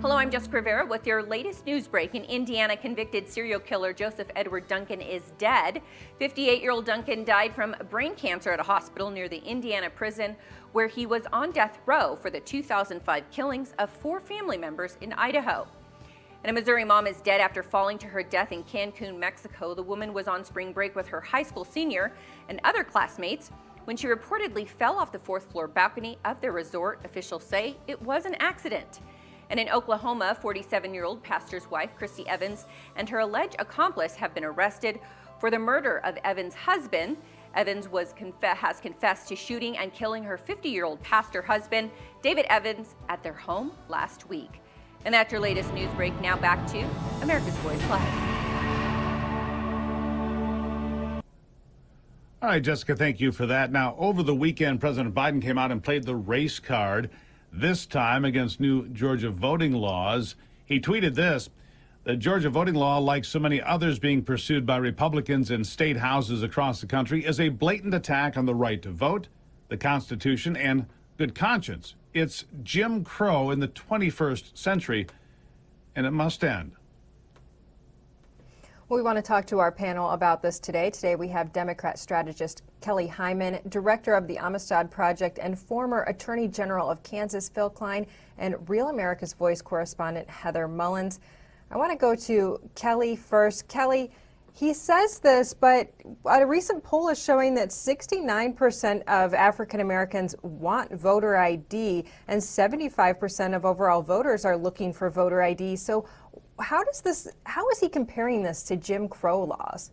Hello, I'm Jessica Rivera with your latest news break. In Indiana, convicted serial killer Joseph Edward Duncan is dead. 58-year-old Duncan died from brain cancer at a hospital near the Indiana prison, where he was on death row for the 2005 killings of 4 family members in Idaho. And a Missouri mom is dead after falling to her death in Cancun, Mexico. The woman was on spring break with her high school senior and other classmates when she reportedly fell off the 4th floor balcony of the resort. Officials say it was an accident. And in Oklahoma, 47-year-old pastor's wife, Christy Evans, and her alleged accomplice have been arrested for the murder of Evans' husband. Evans has confessed to shooting and killing her 50-year-old pastor husband, David Evans, at their home last week. And that's your latest news break. Now back to America's Voice Live. All right, Jessica, thank you for that. Now, over the weekend, President Biden came out and played the race card, this time against new Georgia voting laws. He tweeted this: the Georgia voting law, like so many others being pursued by Republicans in state houses across the country, is a blatant attack on the right to vote, the Constitution, and good conscience. It's Jim Crow in the 21st century, and it must end. We want to talk to our panel about this today. Today we have Democrat strategist Kelly Hyman, director of the Amistad Project, and former Attorney General of Kansas Phil Klein, and Real America's Voice correspondent Heather Mullins. I want to go to Kelly first. Kelly, he says this, but a recent poll is showing that 69% of African Americans want voter ID, and 75% of overall voters are looking for voter ID. So how is he comparing this to Jim Crow laws?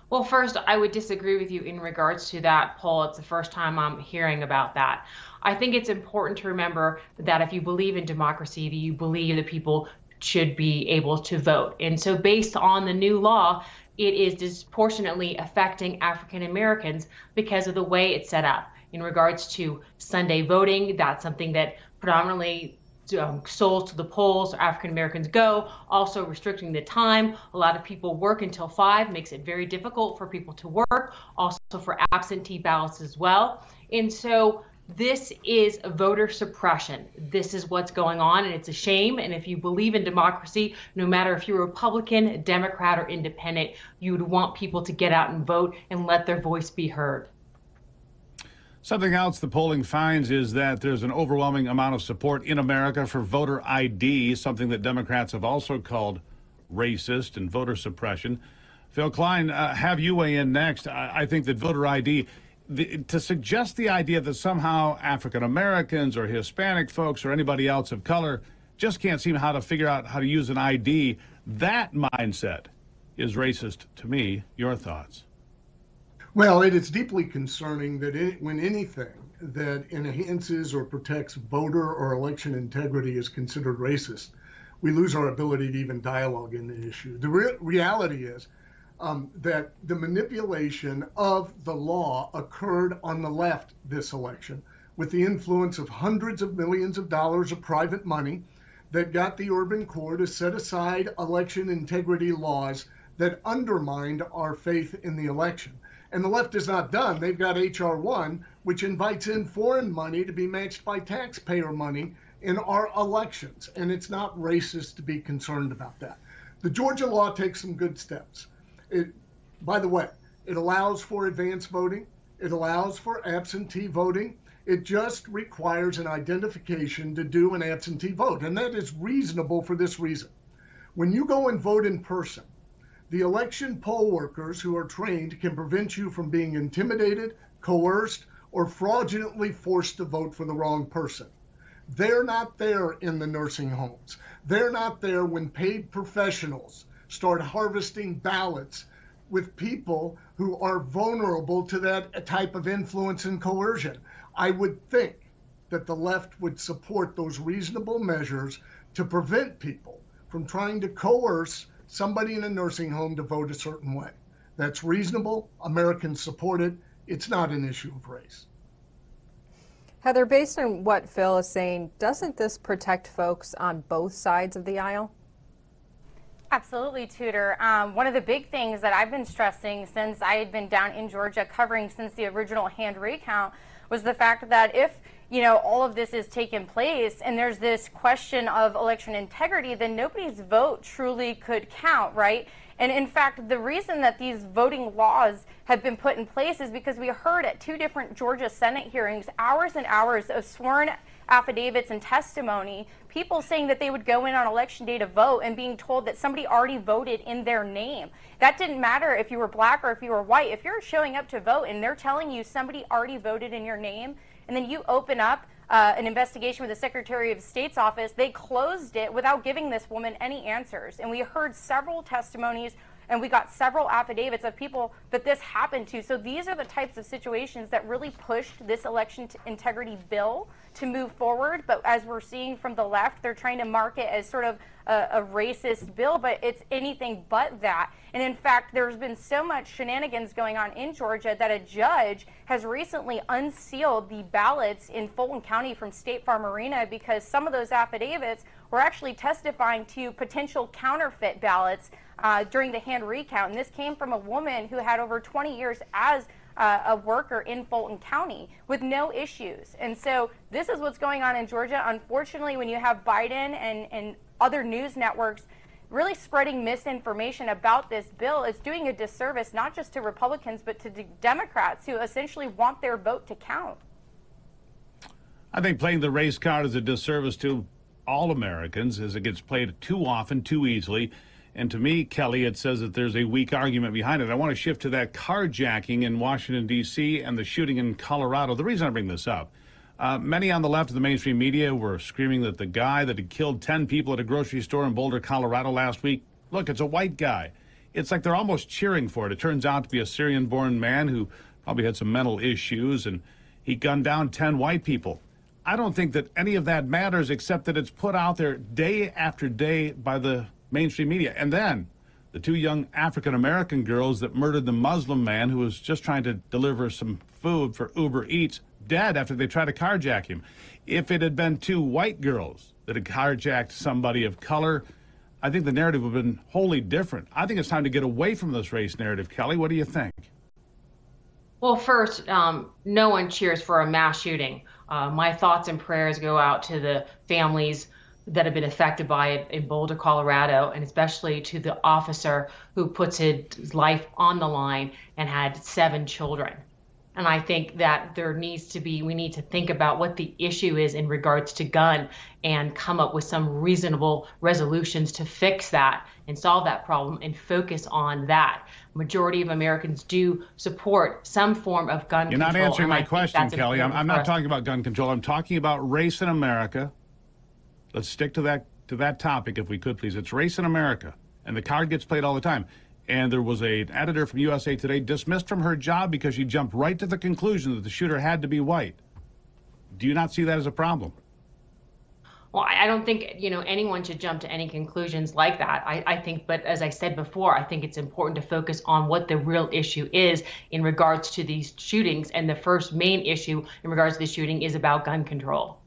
Well, first, I would disagree with you in regards to that poll. It's the first time I'm hearing about that. I think it's important to remember that if you believe in democracy, that you believe that people should be able to vote. And so based on the new law, it is disproportionately affecting African Americans because of the way it's set up. In regards to Sunday voting, that's something that predominantly souls to the polls, African Americans go, also restricting the time. A lot of people work until 5, makes it very difficult for people to work, also for absentee ballots as well. And so this is voter suppression. This is what's going on, and it's a shame. And if you believe in democracy, no matter if you're Republican, Democrat, or independent, you would want people to get out and vote and let their voice be heard. Something else the polling finds is that there's an overwhelming amount of support in America for voter ID, something that Democrats have also called racist and voter suppression. Phil Klein, have you weigh in next. I think that voter ID, to suggest the idea that somehow African Americans or Hispanic folks or anybody else of color just can't seem how to figure out how to use an ID, that mindset is racist to me. Your thoughts? Well, it is deeply concerning that when anything that enhances or protects voter or election integrity is considered racist, we lose our ability to even dialogue in the issue. The reality is that the manipulation of the law occurred on the left this election with the influence of hundreds of millions of dollars of private money that got the urban core to set aside election integrity laws that undermined our faith in the election. And the left is not done. They've got H.R. 1, which invites in foreign money to be matched by taxpayer money in our elections. And it's not racist to be concerned about that. The Georgia law takes some good steps. By the way, it allows for advance voting. It allows for absentee voting. It just requires an identification to do an absentee vote. And that is reasonable for this reason. When you go and vote in person, the election poll workers who are trained can prevent you from being intimidated, coerced, or fraudulently forced to vote for the wrong person. They're not there in the nursing homes. They're not there when paid professionals start harvesting ballots with people who are vulnerable to that type of influence and coercion. I would think that the left would support those reasonable measures to prevent people from trying to coerce somebody in a nursing home to vote a certain way. That's reasonable. Americans support it. It's not an issue of race. Heather, based on what Phil is saying, doesn't this protect folks on both sides of the aisle? Absolutely, Tudor. One of the big things that I've been stressing since I had been down in Georgia covering since the original hand recount was the fact that if all of this is taking place and there's this question of election integrity, then nobody's vote truly could count, right? And in fact, the reason that these voting laws have been put in place is because we heard at 2 different Georgia Senate hearings hours and hours of sworn affidavits and testimony, people saying that they would go in on election day to vote and being told that somebody already voted in their name. That didn't matter if you were black or if you were white. If you're showing up to vote and they're telling you somebody already voted in your name, and then you open up an investigation with the Secretary of State's office, they closed it without giving this woman any answers. And we heard several testimonies and we got several affidavits of people that this happened to. So these are the types of situations that really pushed this election integrity bill to move forward. But as we're seeing from the left, they're trying to market as sort of a racist bill, but it's anything but that. And in fact, there's been so much shenanigans going on in Georgia that a judge has recently unsealed the ballots in Fulton County from State Farm Arena because some of those affidavits were actually testifying to potential counterfeit ballots during the hand recount. And this came from a woman who had over 20 years as a worker in Fulton County with no issues. And so this is what's going on in Georgia. Unfortunately, when you have Biden and other news networks really spreading misinformation about this bill, is doing a disservice not just to Republicans but to Democrats who essentially want their vote to count. I think playing the race card is a disservice to all Americans as it gets played too often, too easily. And to me, Kelly, it says that there's a weak argument behind it. I want to shift to that carjacking in Washington, D.C. and the shooting in Colorado. The reason I bring this up, many on the left of the mainstream media were screaming that the guy that had killed 10 people at a grocery store in Boulder, Colorado last week, look, it's a white guy. It's like they're almost cheering for it. It turns out to be a Syrian-born man who probably had some mental issues, and he gunned down 10 white people. I don't think that any of that matters except that it's put out there day after day by the mainstream media. And then the 2 young African-American girls that murdered the Muslim man who was just trying to deliver some food for Uber Eats, dead after they tried to carjack him. If it had been 2 white girls that had carjacked somebody of color, I think the narrative would have been wholly different. I think it's time to get away from this race narrative. Kelly, what do you think? Well, first, no one cheers for a mass shooting. My thoughts and prayers go out to the families that have been affected by it in Boulder, Colorado, and especially to the officer who puts his life on the line and had 7 children. And I think that we need to think about what the issue is in regards to gun and come up with some reasonable resolutions to fix that and solve that problem and focus on that. Majority of Americans do support some form of gun control. You're not answering my question, Kelly. I'm not talking about gun control. I'm talking about race in America. Let's stick to that topic, if we could, please. It's race in America, and the card gets played all the time. And there was an editor from USA Today dismissed from her job because she jumped right to the conclusion that the shooter had to be white. Do you not see that as a problem? Well, I don't think anyone should jump to any conclusions like that. I think, but as I said before, I think it's important to focus on what the real issue is in regards to these shootings. And the first main issue in regards to the shooting is about gun control.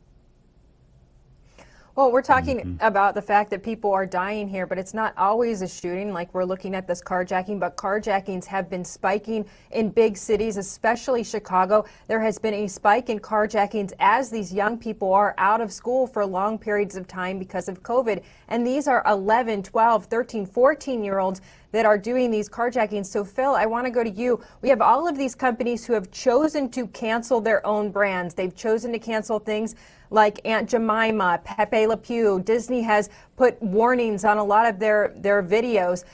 Well, we're talking about the fact that people are dying here, but it's not always a shooting like we're looking at this carjacking, but carjackings have been spiking in big cities, especially Chicago. There has been a spike in carjackings as these young people are out of school for long periods of time because of COVID. And these are 11, 12, 13, 14-year-olds that are doing these carjackings. So, Phil, I want to go to you. We have all of these companies who have chosen to cancel their own brands. They've chosen to cancel things like Aunt Jemima, Pepe Le Pew. Disney has put warnings on a lot of their videos.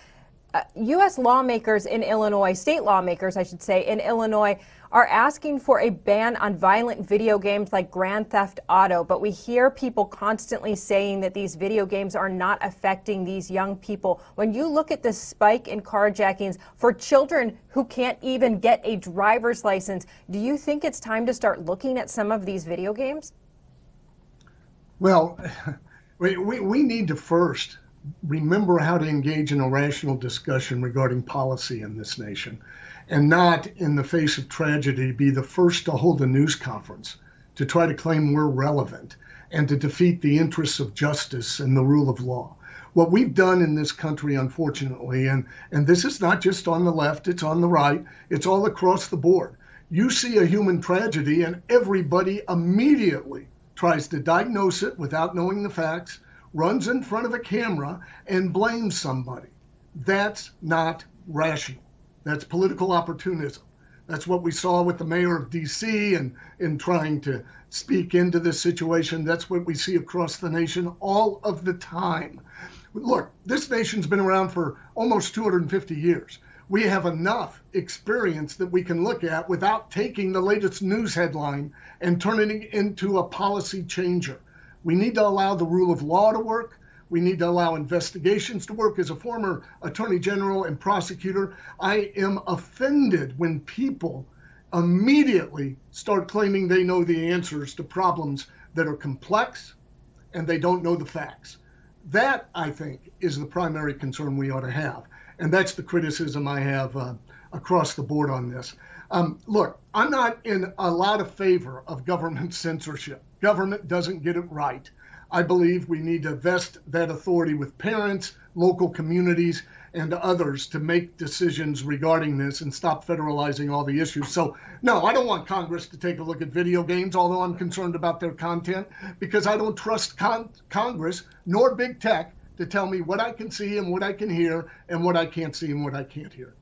U.S. lawmakers in Illinois, state lawmakers, I should say, in Illinois, are asking for a ban on violent video games like Grand Theft Auto. But we hear people constantly saying that these video games are not affecting these young people. When you look at the spike in carjackings for children who can't even get a driver's license, do you think it's time to start looking at some of these video games? Well, we need to first remember how to engage in a rational discussion regarding policy in this nation, and not, in the face of tragedy, be the first to hold a news conference to try to claim we're relevant and to defeat the interests of justice and the rule of law. What we've done in this country, unfortunately, and this is not just on the left, it's on the right, it's all across the board. You see a human tragedy and everybody immediately tries to diagnose it without knowing the facts, runs in front of a camera and blames somebody. That's not rational. That's political opportunism. That's what we saw with the mayor of D.C. and in trying to speak into this situation. That's what we see across the nation all of the time. Look, this nation's been around for almost 250 years. We have enough experience that we can look at without taking the latest news headline and turning it into a policy changer. We need to allow the rule of law to work. We need to allow investigations to work. As a former attorney general and prosecutor, I am offended when people immediately start claiming they know the answers to problems that are complex and they don't know the facts. That, I think, is the primary concern we ought to have. And that's the criticism I have across the board on this. Look, I'm not in a lot of favor of government censorship. Government doesn't get it right. I believe we need to vest that authority with parents, local communities, and others to make decisions regarding this and stop federalizing all the issues. So, no, I don't want Congress to take a look at video games, although I'm concerned about their content, because I don't trust Congress nor big tech to tell me what I can see and what I can hear and what I can't see and what I can't hear.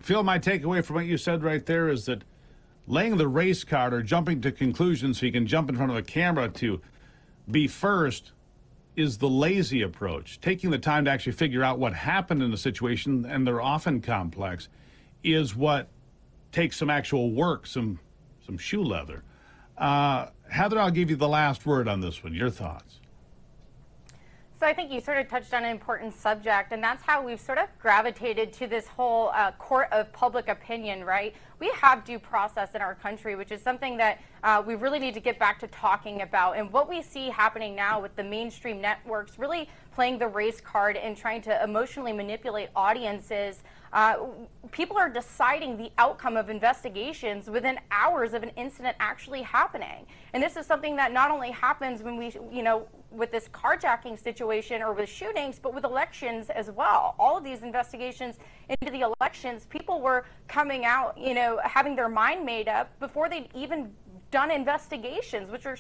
Phil, my takeaway from what you said right there is that laying the race card or jumping to conclusions so you can jump in front of a camera to be first is the lazy approach. Taking the time to actually figure out what happened in the situation, and they're often complex, is what takes some actual work, some shoe leather. Heather, I'll give you the last word on this one. Your thoughts? So I think you sort of touched on an important subject, and that's how we've sort of gravitated to this whole court of public opinion, right? We have due process in our country, which is something that we really need to get back to talking about. And what we see happening now with the mainstream networks really playing the race card and trying to emotionally manipulate audiences, people are deciding the outcome of investigations within hours of an incident actually happening. And this is something that not only happens when we, with this carjacking situation or with shootings, but with elections as well. All of these investigations into the elections, people were coming out, having their mind made up before they'd even done investigations, which are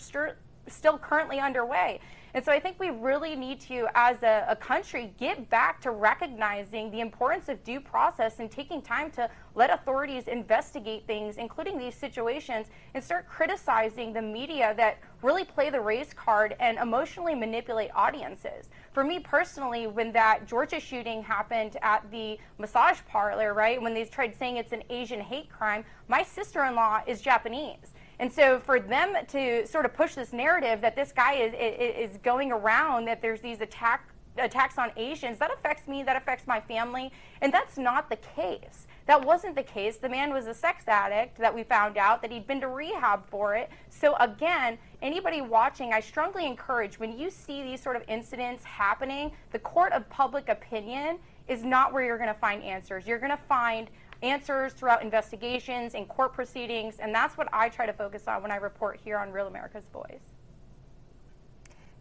still currently underway. And so I think we really need to, as a country, get back to recognizing the importance of due process and taking time to let authorities investigate things, including these situations, and start criticizing the media that really play the race card and emotionally manipulate audiences. For me personally, when that Georgia shooting happened at the massage parlor, right, when they tried saying it's an Asian hate crime, my sister-in-law is Japanese. And so for them to sort of push this narrative that this guy is going around, that there's these attacks on Asians, that affects me, that affects my family, and that's not the case. That wasn't the case. The man was a sex addict that we found out, that he'd been to rehab for it. So again, anybody watching, I strongly encourage, when you see these sort of incidents happening, the court of public opinion is not where you're going to find answers. You're going to find answers throughout investigations and court proceedings, and that's what I try to focus on when I report here on Real America's Voice.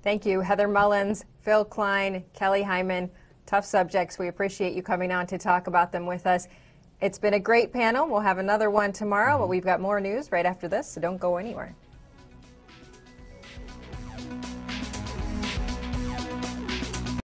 Thank you, Heather Mullins, Phil Klein, Kelly Hyman. Tough subjects. We appreciate you coming on to talk about them with us. It's been a great panel. We'll have another one tomorrow, but we've got more news right after this, so don't go anywhere.